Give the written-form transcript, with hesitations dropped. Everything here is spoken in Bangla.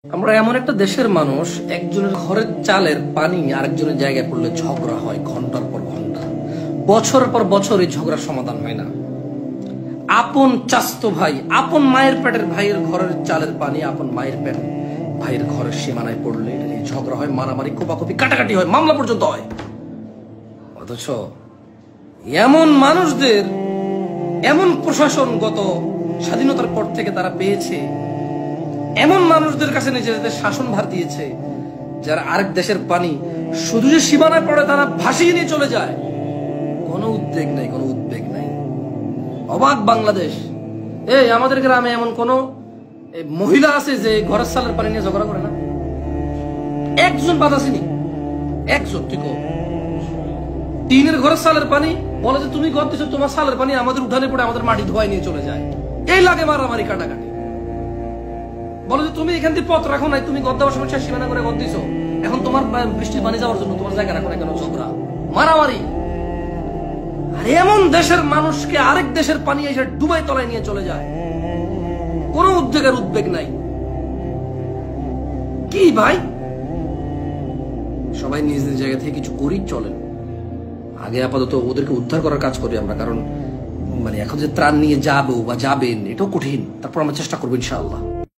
আমরা এমন একটা দেশের মানুষ, একজনের ঘরের চালের পানি আরেকজনের জায়গায় পড়লে ঝগড়া হয় ঘন্টার পর ঘন্টা, বছর পর বছর এই ঝগড়ার সমাধান হয় না। আপন চাস্তো ভাই, আপন মায়ের পেটের ভাইয়ের ঘরের চালের পানি আপন মায়ের পেট ভাইয়ের ঘরের সীমানায় পড়লে এটা নিয়ে ঝগড়া হয়, মারামারি, কোপাকুপি, কাটাকাটি হয়, মামলা পর্যন্ত হয়। অথচ এমন মানুষদের, এমন প্রশাসন গত স্বাধীনতার পর থেকে তারা পেয়েছে, এমন মানুষদের কাছে নিজেদের শাসনভার দিয়েছে যারা আরেক দেশের পানি শুধু যে সীমানায় পড়ে তারা ভাসিয়ে নিয়ে চলে যায়, কোনো উদ্বেগ নাই, কোনো উদ্বেগ নাই। অবাক বাংলাদেশ। এই আমাদের গ্রামে এমন কোন মহিলা আছে যে ঘরের সালের পানি নিয়ে ঝগড়া করে না? একজন বাদ আসেনি, একজন। তুই কো টিনের ঘরের সালের পানি বলে যে তুমি ঘর দিছো, তোমার সালের পানি আমাদের উঠানে পড়ে আমাদের মাটি ধোয়াই নিয়ে চলে যায়, এই লাগে মারামারি, কাটাকাটি। বলো যে তুমি এখান থেকে পথ রাখো নাই, তুমি গদ দেওয়ার সময় সীমানা করে গদ দিছো, এখন তোমার বৃষ্টির পানি যাওয়ার জন্য তোমার জায়গা রাখো না কেন? ঝগড়া, মারামারি। আর এমন দেশের মানুষকে আরেক দেশের পানি এসে ডুবাই তলায় নিয়ে চলে যায়, কোনো উদ্বেগের উদ্বেগ নাই। কি ভাই, সবাই নিজ নিজ জায়গা থেকে কিছু করি, চলেন। আগে আপাতত ওদেরকে উদ্ধার করার কাজ করি আমরা, কারণ এখন যে ত্রাণ নিয়ে যাবো বা যাবেন এটাও কঠিন, তারপর আমরা চেষ্টা করবো ইনশাআল্লাহ।